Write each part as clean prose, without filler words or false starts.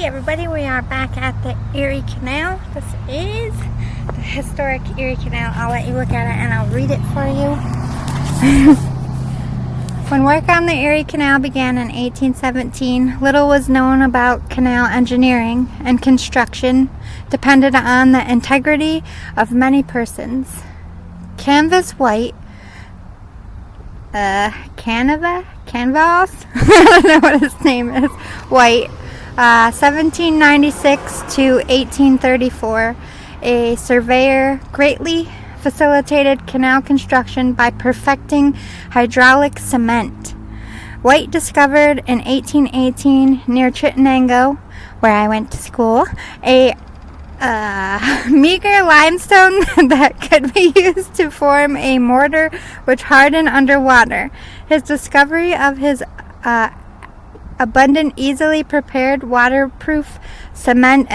Hey everybody, we are back at the Erie Canal. This is the historic Erie Canal. I'll let you look at it and I'll read it for you. When work on the Erie Canal began in 1817, little was known about canal engineering, and construction depended on the integrity of many persons. Canvas white, canvas? I don't know what his name is. White. 1796 to 1834, a surveyor greatly facilitated canal construction by perfecting hydraulic cement. White discovered in 1818 near Chittenango, where I went to school, a meager limestone that could be used to form a mortar which hardened underwater. His discovery of his abundant, easily prepared, waterproof cement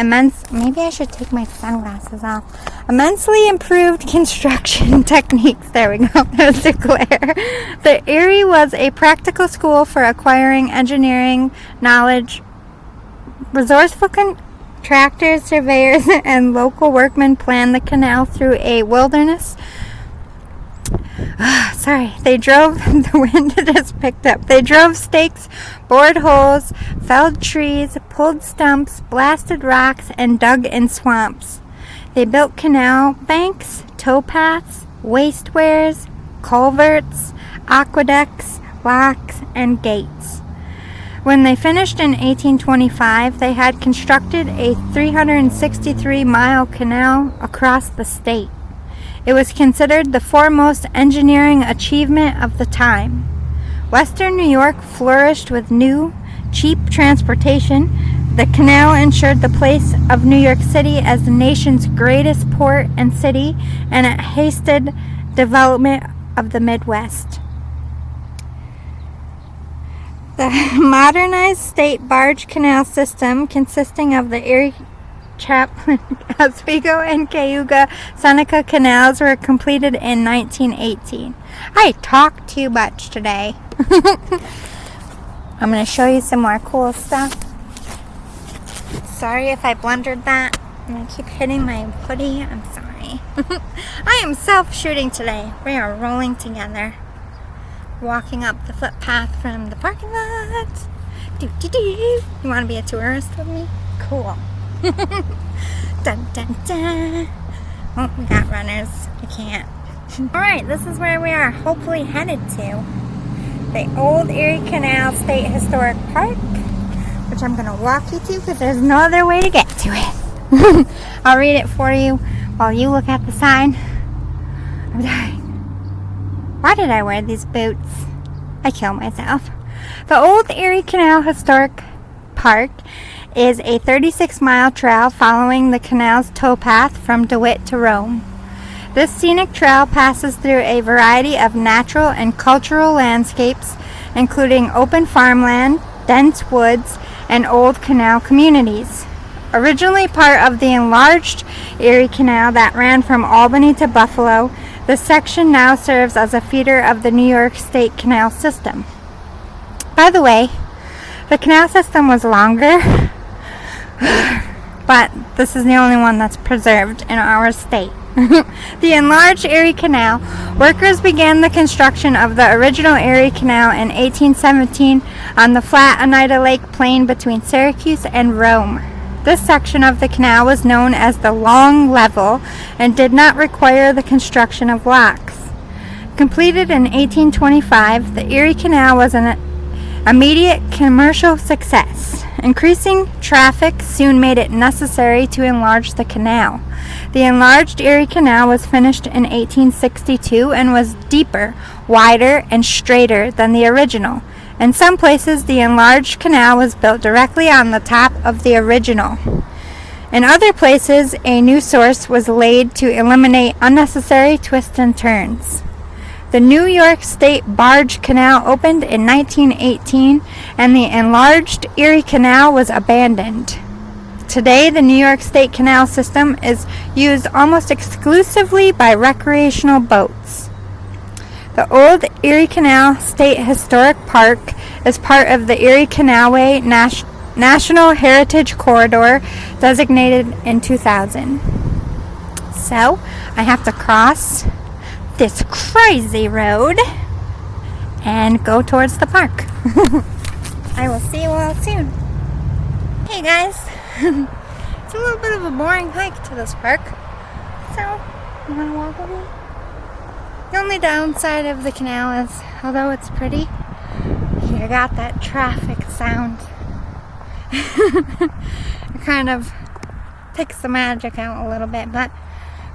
maybe I should take my sunglasses off. Immensely improved construction techniques. There we go. There's the glare. The Erie was a practical school for acquiring engineering knowledge. Resourceful contractors, surveyors, and local workmen planned the canal through a wilderness. They drove, the wind just picked up. They drove stakes, bored holes, felled trees, pulled stumps, blasted rocks, and dug in swamps. They built canal banks, towpaths, wasteways, culverts, aqueducts, locks, and gates. When they finished in 1825, they had constructed a 363-mile canal across the state. It was considered the foremost engineering achievement of the time. Western New York flourished with new, cheap transportation. The canal ensured the place of New York City as the nation's greatest port and city, and it hastened development of the Midwest. The modernized state barge canal system, consisting of the Erie, Chaplin, Oswego, and Cayuga Seneca canals, were completed in 1918. I talk too much today. I'm going to show you some more cool stuff. Sorry if I blundered that. I'm going to keep hitting my hoodie. I'm sorry. I am self-shooting today. We are rolling together. Walking up the footpath from the parking lot. You want to be a tourist with me? Cool. Dun dun dun. Oh, we got runners. I can't. Alright, this is where we are hopefully headed to. The Old Erie Canal State Historic Park, which I'm going to walk you to because there's no other way to get to it. I'll read it for you while you look at the sign. I'm dying. Why did I wear these boots? I kill myself. The Old Erie Canal Historic Park is a 36-mile trail following the canal's towpath from DeWitt to Rome. This scenic trail passes through a variety of natural and cultural landscapes, including open farmland, dense woods, and old canal communities. Originally part of the enlarged Erie Canal that ran from Albany to Buffalo, this section now serves as a feeder of the New York State Canal System. By the way, the canal system was longer, but this is the only one that's preserved in our state. The enlarged Erie Canal. Workers began the construction of the original Erie Canal in 1817 on the flat Oneida Lake plain between Syracuse and Rome. This section of the canal was known as the Long Level and did not require the construction of locks. Completed in 1825, the Erie Canal was an immediate commercial success. Increasing traffic soon made it necessary to enlarge the canal. The enlarged Erie Canal was finished in 1862 and was deeper, wider, and straighter than the original. In some places, the enlarged canal was built directly on the top of the original. In other places, a new source was laid to eliminate unnecessary twists and turns. The New York State Barge Canal opened in 1918, and the enlarged Erie Canal was abandoned. Today, the New York State Canal System is used almost exclusively by recreational boats. The Old Erie Canal State Historic Park is part of the Erie Canalway National Heritage Corridor designated in 2000. So I have to cross this crazy road and go towards the park. I will see you all soon. Hey guys, it's a little bit of a boring hike to this park, so you want to walk with me? The only downside of the canal is, although it's pretty, you got that traffic sound. It kind of takes the magic out a little bit, but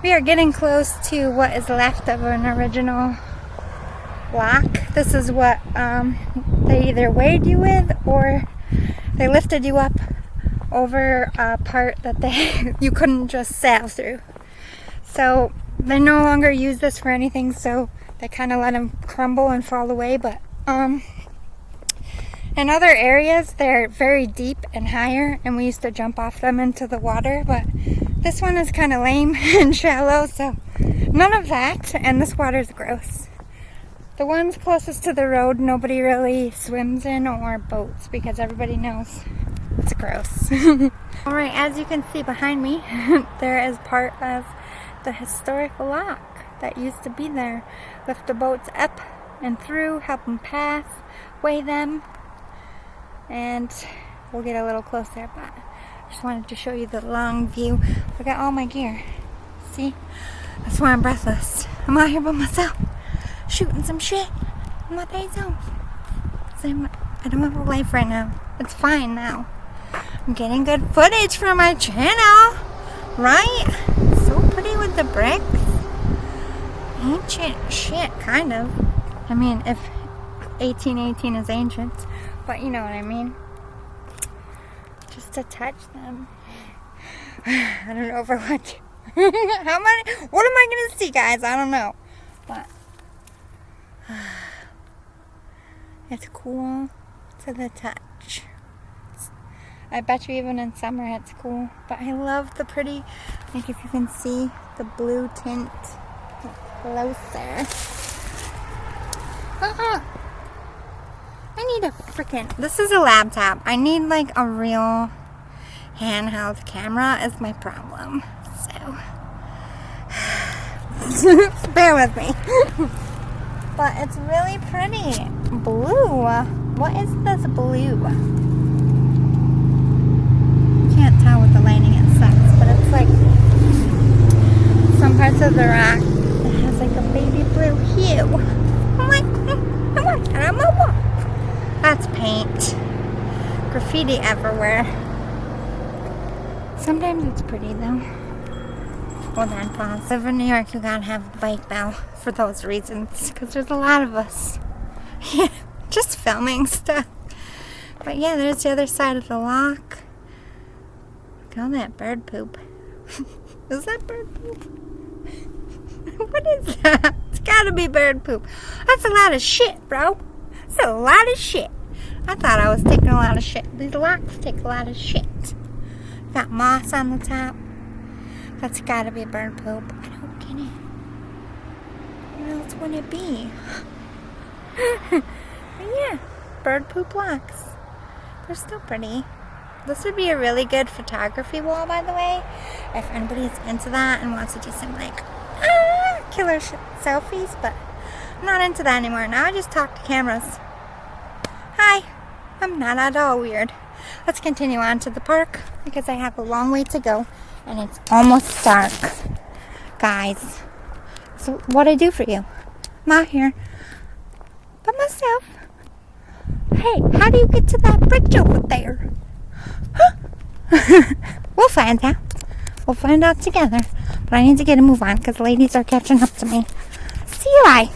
we are getting close to what is left of an original lock. This is what they either weighed you with or they lifted you up over a part that you couldn't just sail through. So they no longer use this for anything, so they kind of let them crumble and fall away. But in other areas, they're very deep and higher, and we used to jump off them into the water. But this one is kind of lame and shallow, so none of that, and this water's gross. The ones closest to the road, nobody really swims in or boats because everybody knows it's gross. Alright, as you can see behind me, there is part of the historic lock that used to be there. Lift the boats up and through, help them pass, weigh them, and we'll get a little closer, but I just wanted to show you the long view. Look at all my gear. See? That's why I'm breathless. I'm out here by myself, shooting some shit in my day zone. I don't have a life right now. It's fine now. I'm getting good footage for my channel, right? So pretty with the bricks. Ancient shit, kind of. I mean, if 1818 is ancient, but you know what I mean. Just to touch them. I don't know if I want to. How many? What am I gonna see, guys? I don't know. But it's cool to the touch. I bet you even in summer it's cool. But I love the pretty, like if you can see the blue tint closer. I need a freaking, this is a laptop. I need like a real handheld camera is my problem. So, bear with me. But it's really pretty. Blue. What is this blue? Can't tell with the lighting, it sucks, but it's like some parts of the rock it has like a baby blue hue. I'm like, I'm a walk. That's paint. Graffiti everywhere. Sometimes it's pretty though. Hold on, pause. Live in New York, you gotta have a bike bell for those reasons, because there's a lot of us. Yeah, just filming stuff. But yeah, there's the other side of the lock. Look at all that bird poop. Is that bird poop? What is that? It's gotta be bird poop. That's a lot of shit, bro. That's a lot of shit. I thought I was taking a lot of shit. These locks take a lot of shit. Got moss on the top. That's gotta be bird poop. I don't get it. What else would it be? But yeah, bird poop locks. They're still pretty. This would be a really good photography wall, by the way, if anybody's into that and wants to do some like killer selfies, but I'm not into that anymore. Now I just talk to cameras. Hi, I'm not at all weird. Let's continue on to the park because I have a long way to go and it's almost dark. Guys, so what I do for you? I'm out here by myself. Hey, how do you get to that bridge over there? Huh? We'll find out. We'll find out together. But I need to get a move on because ladies are catching up to me. See you, bye.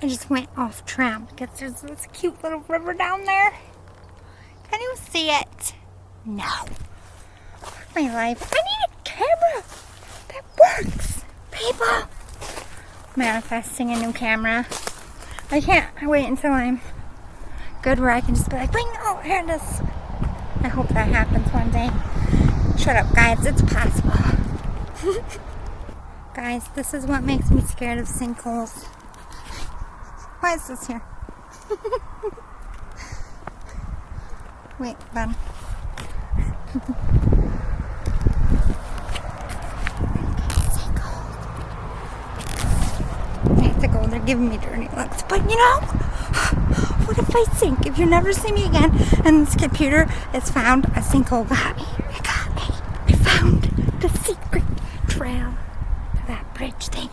I just went off track because there's this cute little river down there. Can you see it? No. My life. I need a camera that works. People. Manifesting a new camera. I can't wait until I'm good where I can just be like, bing, oh, here it is. I hope that happens one day. Shut up, guys. It's possible. Guys, this is what makes me scared of sinkholes. Why is this here? Wait, Ben. I have to go. They're giving me dirty looks. But you know, what if I sink? If you never see me again and this computer has found a sinkhole, got me. It got me. I found the secret trail to that bridge thing.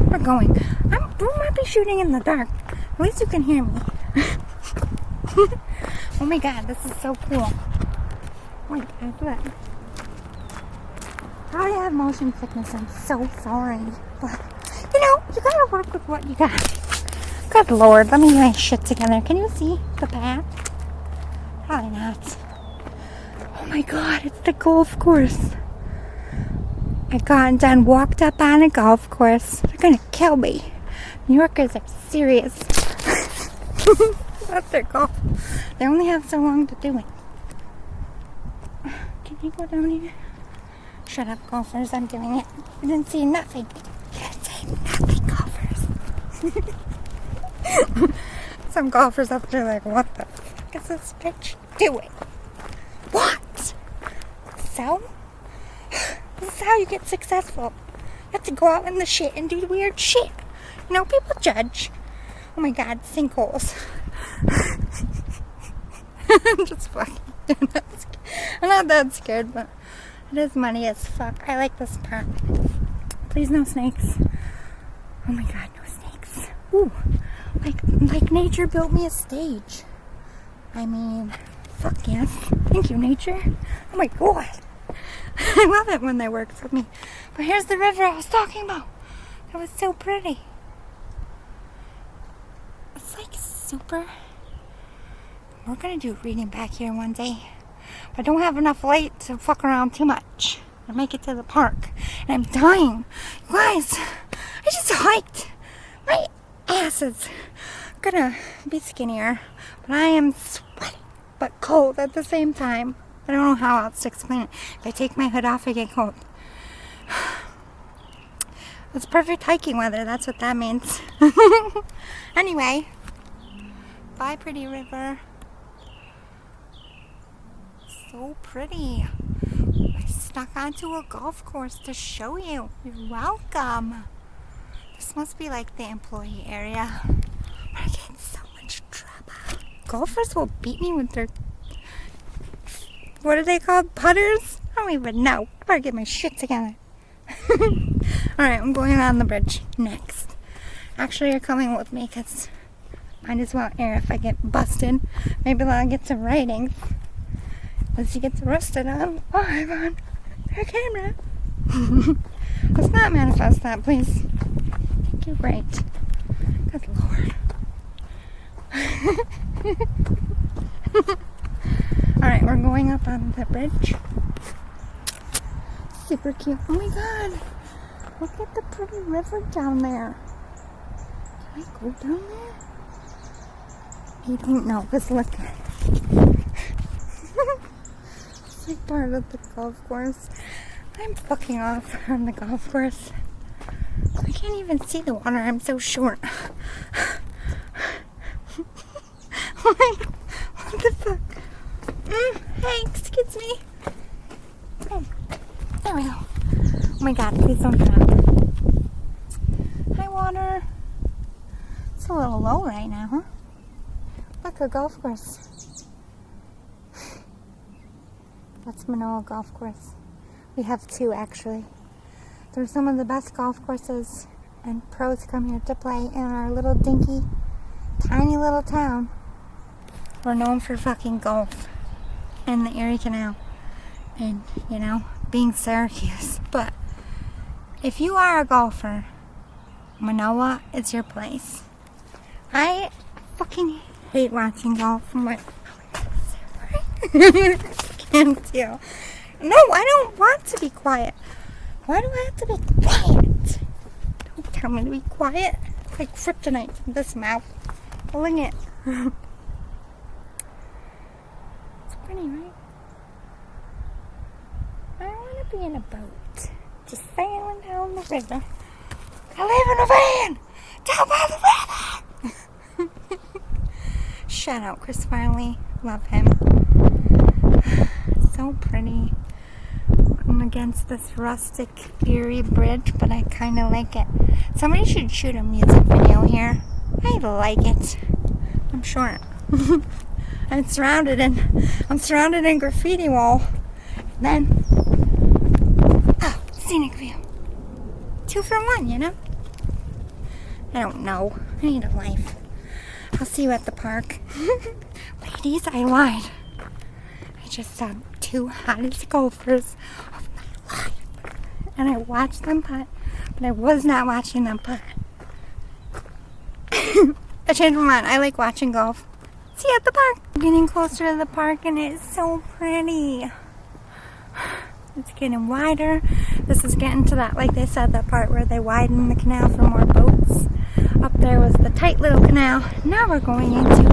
We're going. We might be shooting in the dark. At least you can hear me. Oh my god, this is so cool. Oh my god, look. I have motion sickness. I'm so sorry. But, you know, you gotta work with what you got. Good lord, let me get my shit together. Can you see the path? Probably not. Oh my god, it's the golf course. I got done, walked up on a golf course. They're gonna kill me. New Yorkers are serious. That's their golf. They only have so long to do it. Can you go down here? Shut up, golfers. I'm doing it. I didn't see nothing. You didn't see nothing, golfers. Some golfers up there like, what the fuck is this bitch doing? What? So? This is how you get successful. You have to go out in the shit and do weird shit. You know, people judge. Oh my god, sinkholes. I'm just fucking doing. I'm not that scared, but it is muddy as fuck. I like this part. Please no snakes. Oh my god, no snakes. Ooh, like nature built me a stage. I mean, fuck yes. Thank you, nature. Oh my god. I love it when they work for me. But here's the river I was talking about. It was so pretty. It's like super. We're gonna do reading back here one day. But I don't have enough light to fuck around too much. I make it to the park. And I'm dying. You guys, I just hiked. My ass is gonna be skinnier. But I am sweaty, but cold at the same time. I don't know how else to explain it. If I take my hood off, I get cold. It's perfect hiking weather. That's what that means. Anyway. Bye, pretty river. So pretty. I snuck onto a golf course to show you. You're welcome. This must be like the employee area. I get in so much trouble. Golfers will beat me with their... What are they called? Putters? I don't even know. I better get my shit together. Alright, I'm going on the bridge next. Actually, you're coming with me because might as well air if I get busted. Maybe I'll get some ratings. Unless you get roasted on live on their camera. Let's not manifest that, please. Thank you, great. Good lord. Alright, we're going up on the bridge. Super cute. Oh my god. Look at the pretty river down there. Can I go down there? You don't know, because look. It's like part of the golf course. I'm fucking off on the golf course. I can't even see the water. I'm so short. What the fuck? Hey, excuse me. Oh, there we go. Oh my god, please don't drop. Hi, water. It's a little low right now, huh? Look, a golf course. That's Manoa Golf Course. We have two, actually. They're some of the best golf courses, and pros come here to play in our little dinky, tiny little town. We're known for fucking golf and the Erie Canal and, you know, being Syracuse. But if you are a golfer, Manoa is your place. I fucking hate watching golf. I'm like, can't tell. No, I don't want to be quiet. Why do I have to be quiet? Don't tell me to be quiet. It's like kryptonite from this mouth. Pulling it. It's pretty, right? I want to be in a boat. Just sailing down the river. I live in a van! Down by the river! Shout out Chris Farley. Love him. so pretty. I'm against this rustic, eerie bridge, but I kind of like it. Somebody should shoot a music video here. I like it. I'm short. I'm surrounded in graffiti wall. Then, scenic view. 2 for 1, you know? I don't know. I need a life. I'll see you at the park. Ladies, I lied. I just saw 2 hottest golfers of my life. And I watched them putt, but I was not watching them putt. I changed my mind. I like watching golf. See you at the park. I'm getting closer to the park and it's so pretty. It's getting wider. This is getting to that, like they said, that part where they widen the canal for more boats. Up there was the tight little canal. Now we're going into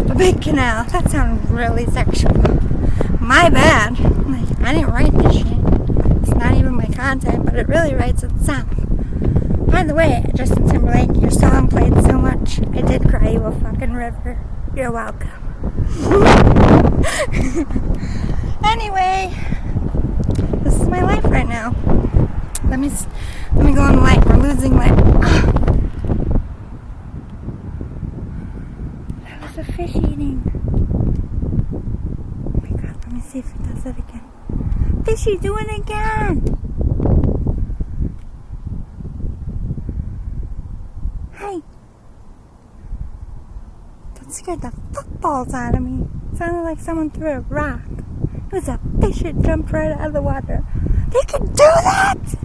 the big canal. That sounded really sexual. My bad. Like, I didn't write this shit. It's not even my content, but it really writes itself. By the way, Justin Timberlake, your song played so much, I did cry you a fucking river. You're welcome. Anyway, this is my life right now. Let me go on the light. We're losing light. That was a fish eating. Oh my god, let me see if it does it again. Fishy, do it again. Hey. That scared the footballs out of me. It sounded like someone threw a rock. It was a fish that jumped right out of the water. They can do that!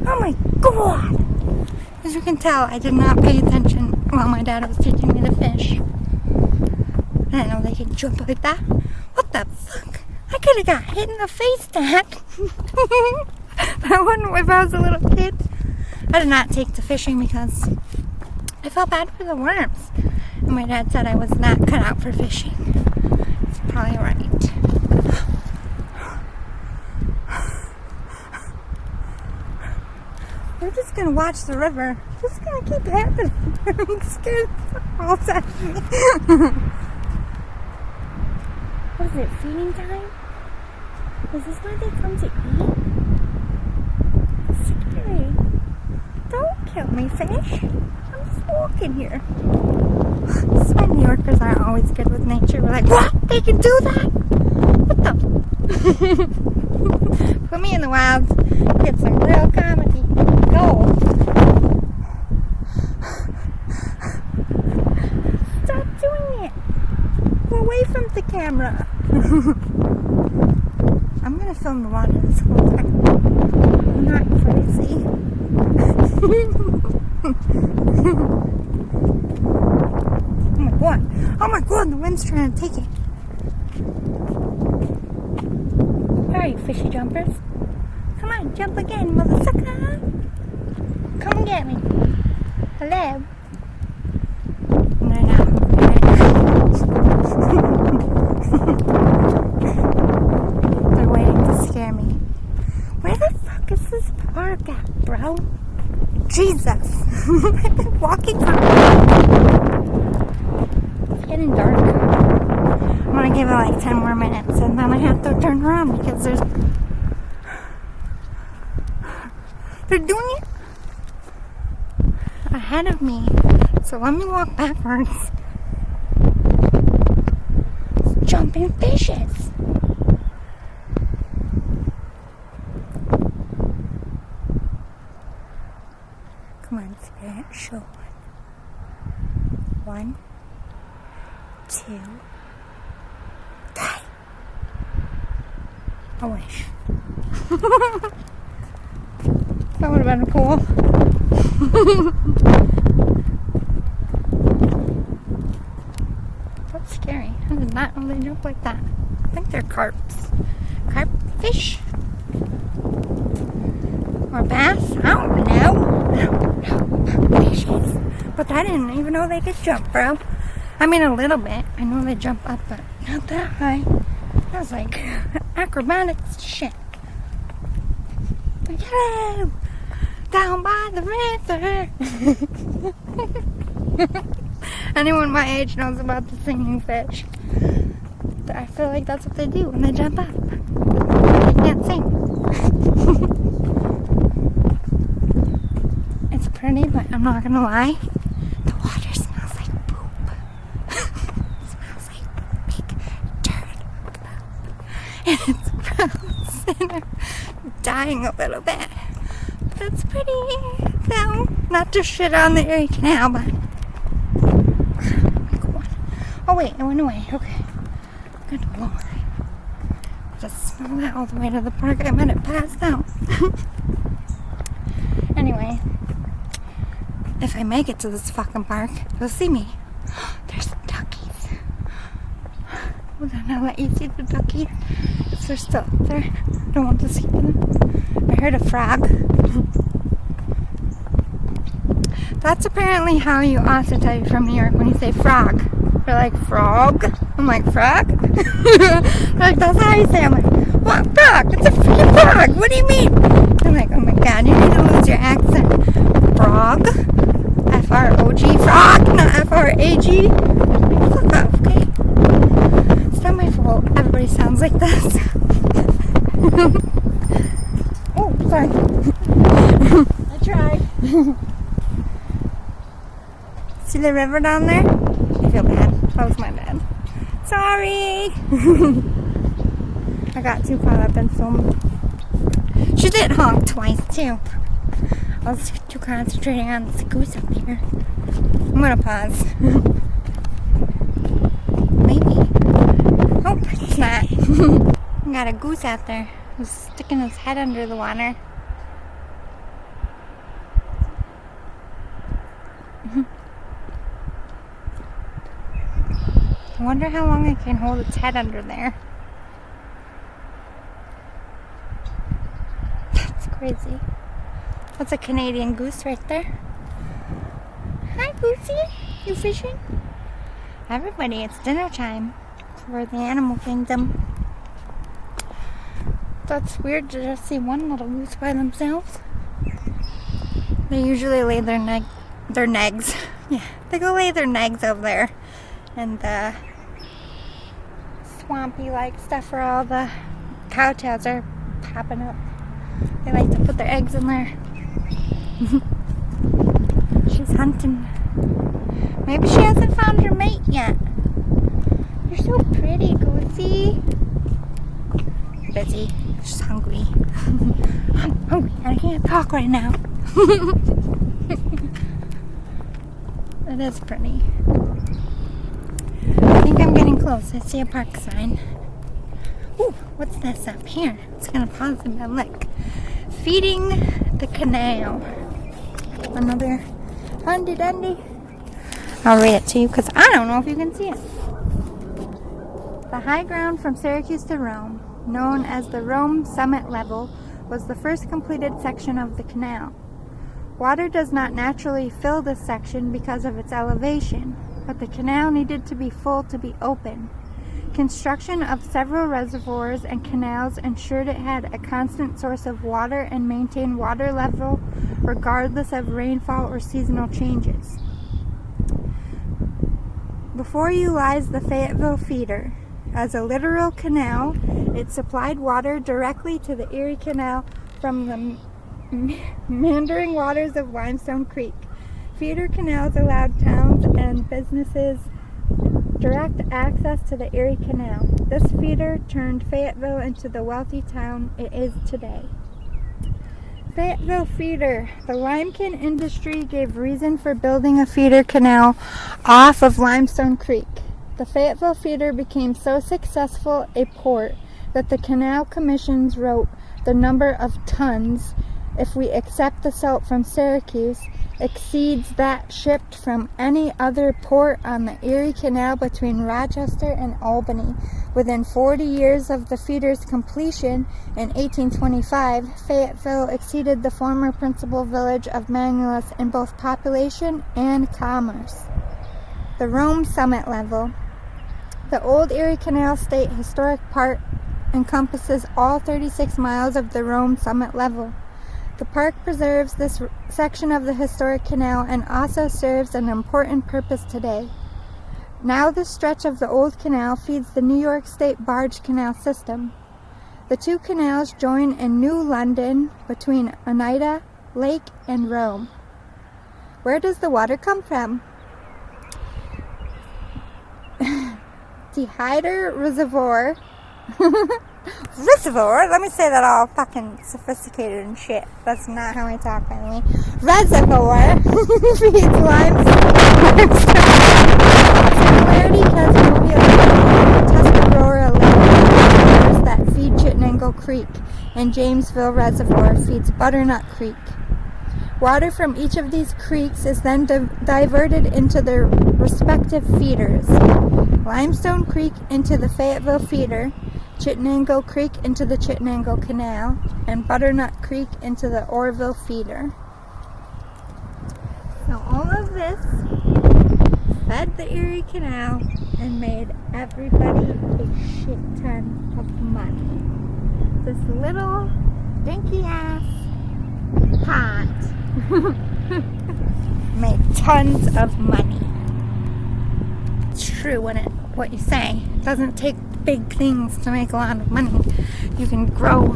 Oh my god! As you can tell, I did not pay attention while my dad was teaching me to fish. I didn't know they could jump like that. What the fuck? I could have got hit in the face, Dad. I wouldn't if I was a little kid. I did not take to fishing because I felt bad for the worms. And my dad said I was not cut out for fishing. He's probably right. We're just gonna watch the river. It's just gonna keep happening. I'm scared all the time. What is it, feeding time? Is this where they come to eat? It's scary. Don't kill me, fish. I'm just walking here. This is why New Yorkers aren't always good with nature. We're like, what? They can do that? What the? Put me in the wild. Get some real comedy. Go. Stop doing it. Go away from the camera. I'm gonna film the water this whole time. I'm not crazy. Oh my god. Oh my god, the wind's trying to take it. Where are you, fishy jumpers? Come on, jump again, mother sucker. Come and get me. Hello. They're not They're waiting to scare me. Where the fuck is this park at, bro? Jesus. I've been walking for... It's getting dark. I'm gonna give it like 10 more minutes and then I have to turn around because they're doing it ahead of me. So let me walk backwards. It's jumping fishes. Come on, Spirit, show it. 1, 2, 3. I wish. That would have been cool. That's scary. I did not know they jump like that. I think they're carps. Carp fish? Or bass? I don't know. Fishes. But I didn't even know they could jump, bro. I mean, a little bit. I know they jump up, but not that high. That was like acrobatics shit. Hello! Down by the river. Anyone my age knows about the singing fish. I feel like that's what they do when they jump up. can't see. It's pretty, but I'm not gonna lie. The water smells like poop. It smells like big dirt poop. And it's gross. And I'm dying a little bit. But it's pretty, though. Not to shit on the Erie Canal, but... Oh wait, it went away. Okay. Good lord. Just smell that all the way to the park. I might have passed out. Anyway, if I make it to this fucking park, you'll see me. There's duckies. Hold on, I'll let you see the duckies. If they're still up there. I don't want to see them. I heard a frog. That's apparently how you ostracise from New York when you say frog. They're like, frog? I'm like, frog? Like, that's how you say it. I'm like, what, frog? It's a freaking frog. What do you mean? I'm like, oh my god, you're gonna lose your accent. Frog? F-R-O-G, frog, not F-R-A-G. Fuck off, okay? It's not my fault. Everybody sounds like this. Oh, sorry. I tried. See the river down there? I feel bad. That was my bad. Sorry! I got too caught up in film. She did honk twice too. I was too concentrating on this goose up here. I'm gonna pause. Maybe. Oh, it's not. I got a goose out there who's sticking his head under the water. I wonder how long it can hold its head under there. That's crazy. That's a Canadian goose right there. Hi, Goosey. You fishing? Everybody, it's dinner time for the animal kingdom. That's weird to just see one little goose by themselves. They usually lay their negs. Yeah, they go lay their negs over there. And the swampy-like stuff where all the cowtails are popping up. They like to put their eggs in there. She's hunting. Maybe she hasn't found her mate yet. You're so pretty, Goosey. Busy. She's hungry. I'm hungry. I can't talk right now. It is pretty. I think I'm getting close. I see a park sign. Ooh, what's this up here? It's gonna pause and I'm like, feeding the canal. Another Hundy Dundy. I'll read it to you because I don't know if you can see it. The high ground from Syracuse to Rome, known as the Rome Summit Level, was the first completed section of the canal. Water does not naturally fill this section because of its elevation, but the canal needed to be full to be open. Construction of several reservoirs and canals ensured it had a constant source of water and maintained water level regardless of rainfall or seasonal changes. Before you lies the Fayetteville Feeder. As a literal canal, it supplied water directly to the Erie Canal from the meandering waters of Limestone Creek. Feeder canals allowed towns and businesses direct access to the Erie Canal. This feeder turned Fayetteville into the wealthy town it is today. Fayetteville Feeder. The limekiln industry gave reason for building a feeder canal off of Limestone Creek. The Fayetteville Feeder became so successful a port that the Canal Commissions wrote the number of tons, if we accept the salt from Syracuse, exceeds that shipped from any other port on the Erie Canal between Rochester and Albany. Within 40 years of the feeder's completion in 1825, Fayetteville exceeded the former principal village of Mangulus in both population and commerce. The Rome Summit Level. The Old Erie Canal State Historic Park encompasses all 36 miles of the Rome Summit Level. The park preserves this section of the historic canal and also serves an important purpose today. Now this stretch of the old canal feeds the New York State Barge Canal System. The two canals join in New London between Oneida Lake and Rome. Where does the water come from? The Hyder Reservoir. Reservoir? Let me say that all fucking sophisticated and shit. That's not how I talk, by the way. Reservoir feeds limestone. Similarity Casinovial Tuscarora Lake that feed Chittenango Creek, and Jamesville Reservoir feeds Butternut Creek. Water from each of these creeks is then diverted into their respective feeders. Limestone Creek into the Fayetteville feeder, Chittenango Creek into the Chittenango Canal, and Butternut Creek into the Orrville feeder. So all of this fed the Erie Canal and made everybody a shit ton of money. This little dinky ass pot made tons of money. It's true what you say. It doesn't take big things to make a lot of money. You can grow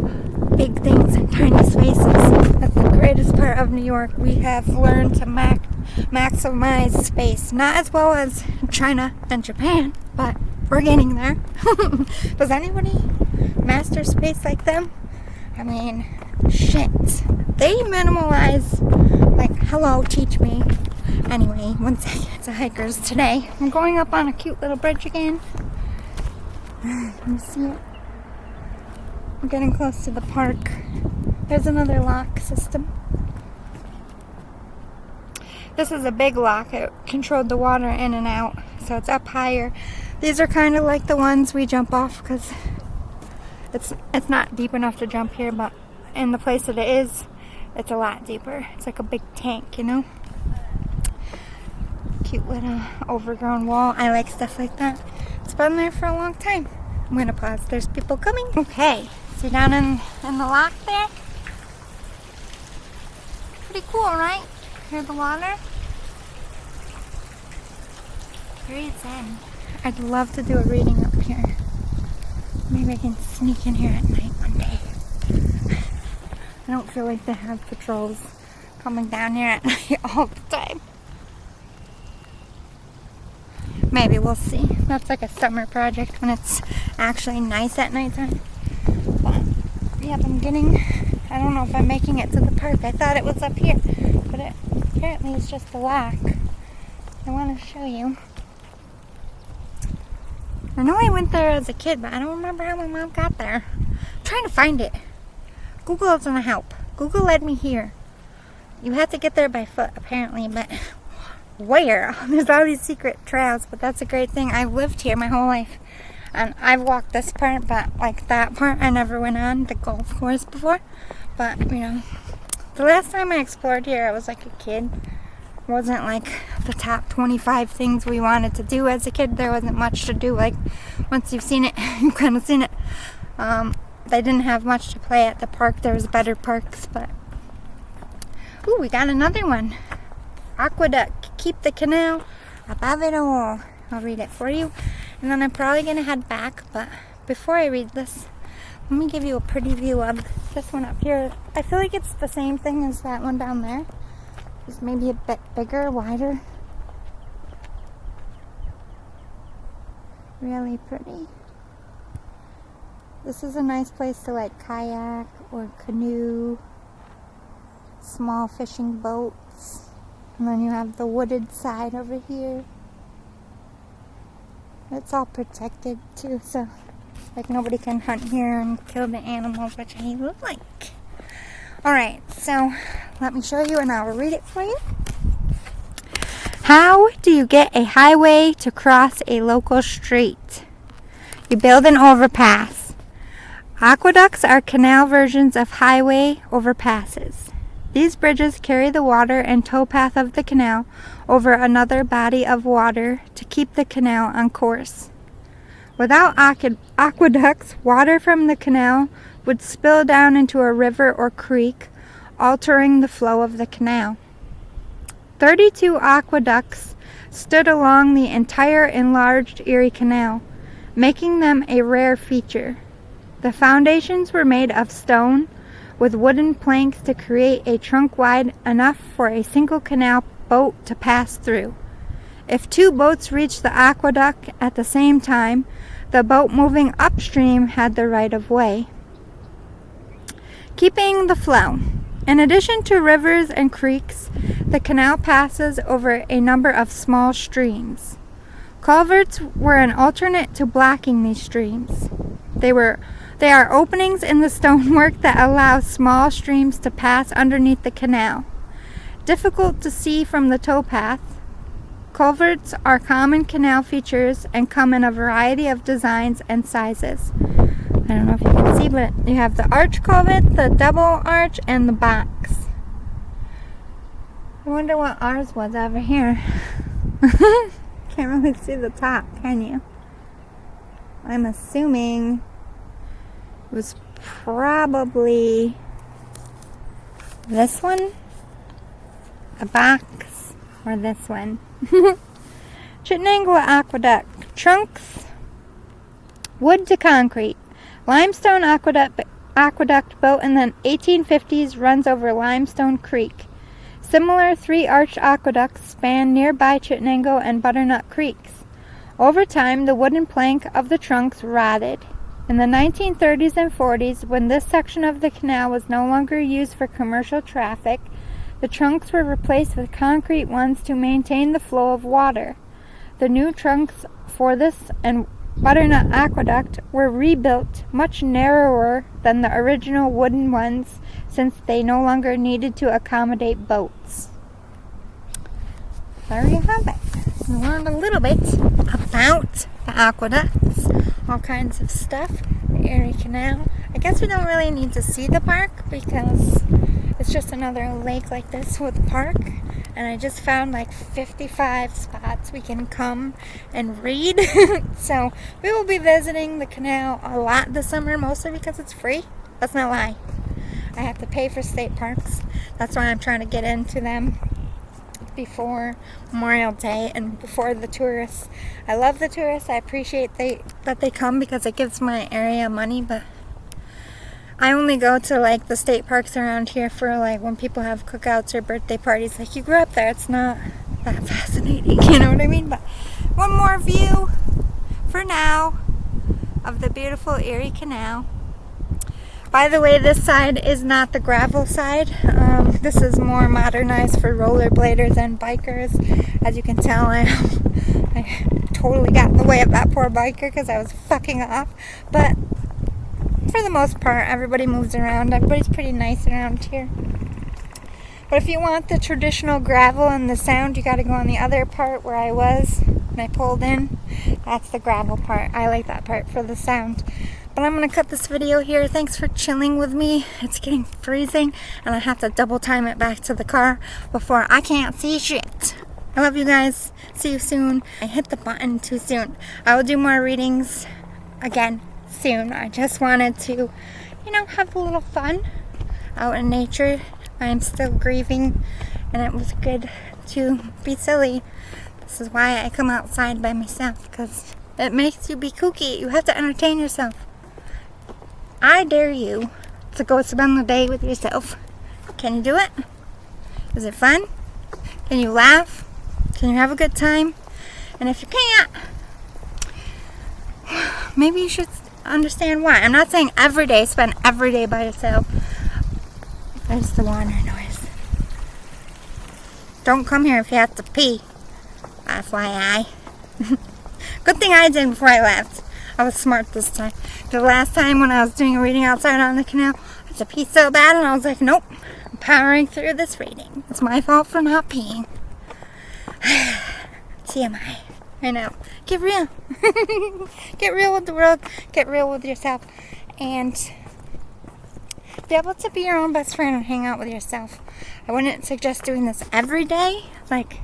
big things in tiny spaces. That's the greatest part of New York. We have learned to maximize space. Not as well as China and Japan, but we're getting there. Does anybody master space like them? I mean, shit. They minimalize, like, hello, teach me. Anyway, one second, it's a hikers today. I'm going up on a cute little bridge again. Can you see it? I'm getting close to the park. There's another lock system. This is a big lock. It controlled the water in and out, so it's up higher. These are kind of like the ones we jump off because it's not deep enough to jump here, but in the place that it is, it's a lot deeper. It's like a big tank, you know? Cute little overgrown wall. I like stuff like that. It's been there for a long time. I'm gonna pause. There's people coming. Okay, see down in the lock there? Pretty cool, right? Hear the water? Breathes in. I'd love to do a reading up here. Maybe I can sneak in here at night one day. I don't feel like they have patrols coming down here at night all the time. Maybe we'll see. That's like a summer project when it's actually nice at nighttime. But, yep, I don't know if I'm making it to the park. I thought it was up here, but apparently it's just a lock. I want to show you. I know I went there as a kid, but I don't remember how my mom got there. I'm trying to find it. Google is gonna help. Google led me here. You have to get there by foot, apparently, but where? There's all these secret trails, but that's a great thing. I've lived here my whole life, and I've walked this part, but like that part, I never went on the golf course before. But, you know, the last time I explored here, I was like a kid. It wasn't like the top 25 things we wanted to do as a kid. There wasn't much to do. Like, once you've seen it, you've kind of seen it. They didn't have much to play at the park. There was better parks, but... Ooh, we got another one. Aqueduct, keep the canal above it all. I'll read it for you. And then I'm probably going to head back, but before I read this, let me give you a pretty view of this one up here. I feel like it's the same thing as that one down there. Just maybe a bit bigger, wider. Really pretty. This is a nice place to like kayak or canoe, small fishing boats. And then you have the wooded side over here. It's all protected too, so like nobody can hunt here and kill the animals, which I would like. Alright, so let me show you and I will read it for you. How do you get a highway to cross a local street? You build an overpass. Aqueducts are canal versions of highway overpasses. These bridges carry the water and towpath of the canal over another body of water to keep the canal on course. Without aqueducts, water from the canal would spill down into a river or creek, altering the flow of the canal. 32 aqueducts stood along the entire enlarged Erie Canal, making them a rare feature. The foundations were made of stone with wooden planks to create a trunk wide enough for a single canal boat to pass through. If two boats reached the aqueduct at the same time, the boat moving upstream had the right of way. Keeping the flow. In addition to rivers and creeks, the canal passes over a number of small streams. Culverts were an alternate to blocking these streams. They are openings in the stonework that allow small streams to pass underneath the canal. Difficult to see from the towpath, culverts are common canal features and come in a variety of designs and sizes. I don't know if you can see, but you have the arch culvert, the double arch, and the box. I wonder what ours was over here. Can't really see the top, can you? I'm assuming it was probably this one, the box, or this one. Chittenango Aqueduct. Trunks, wood to concrete. Limestone aqueduct built in the 1850s runs over Limestone Creek. Similar three-arched aqueducts span nearby Chittenango and Butternut Creeks. Over time, the wooden plank of the trunks rotted. In the 1930s and 40s, when this section of the canal was no longer used for commercial traffic, the trunks were replaced with concrete ones to maintain the flow of water. The new trunks for this and Butternut Aqueduct were rebuilt much narrower than the original wooden ones since they no longer needed to accommodate boats. There you have it. We learned a little bit about the aqueducts, all kinds of stuff, the Erie Canal. I guess we don't really need to see the park because it's just another lake like this with a park. And I just found like 55 spots we can come and read. So we will be visiting the canal a lot this summer, mostly because it's free. That's not why. I have to pay for state parks. That's why I'm trying to get into them before Memorial Day and before the tourists. I love the tourists. I appreciate that they come because it gives my area money, but I only go to like the state parks around here for like when people have cookouts or birthday parties. Like, you grew up there, it's not that fascinating, you know what I mean? But one more view for now of the beautiful Erie Canal. By the way, this side is not the gravel side. This is more modernized for rollerbladers and bikers. As you can tell, I totally got in the way of that poor biker because I was fucking off. But for the most part, everybody moves around. Everybody's pretty nice around here. But if you want the traditional gravel and the sound, you got to go on the other part where I was when I pulled in. That's the gravel part. I like that part for the sound. But I'm going to cut this video here. Thanks for chilling with me. It's getting freezing, and I have to double time it back to the car before I can't see shit. I love you guys. See you soon. I hit the button too soon. I will do more readings again soon. I just wanted to, have a little fun out in nature. I'm still grieving, and it was good to be silly. This is why I come outside by myself, because it makes you be kooky. You have to entertain yourself. I dare you to go spend the day with yourself. Can you do it? Is it fun? Can you laugh? Can you have a good time? And if you can't, maybe you should understand why. I'm not saying every day, spend every day by yourself. There's the water noise. Don't come here if you have to pee. FYI. Good thing I did before I left. I was smart this time. The last time when I was doing a reading outside on the canal, I had to pee so bad, and I was like, nope, I'm powering through this reading. It's my fault for not peeing. TMI. I know. Get real. Get real with the world. Get real with yourself. And be able to be your own best friend and hang out with yourself. I wouldn't suggest doing this every day. Like,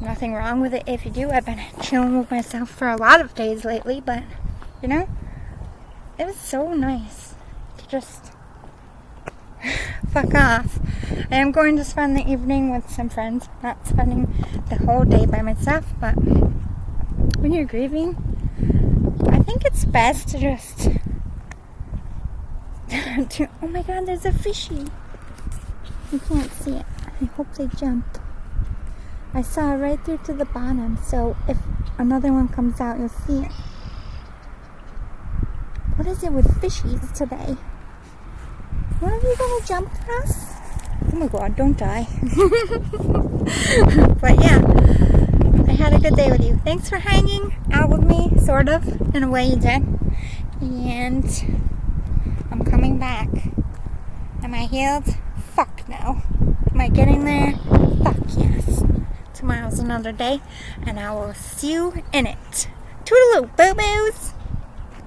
nothing wrong with it if you do. I've been chilling with myself for a lot of days lately, but, it was so nice to just fuck off. I am going to spend the evening with some friends, not spending the whole day by myself, but when you're grieving, I think it's best to just around too. Oh my god, there's a fishy. You can't see it. I hope they jump. I saw it right through to the bottom, so if another one comes out, you'll see it. What is it with fishies today? One of you gonna jump for us? Oh my god, don't die. But yeah, I had a good day with you. Thanks for hanging out with me, sort of, in a way you did. And I'm coming back. Am I healed? Fuck no. Am I getting there? Fuck yes. Tomorrow's another day, and I will see you in it. Toodaloo, boo-boos!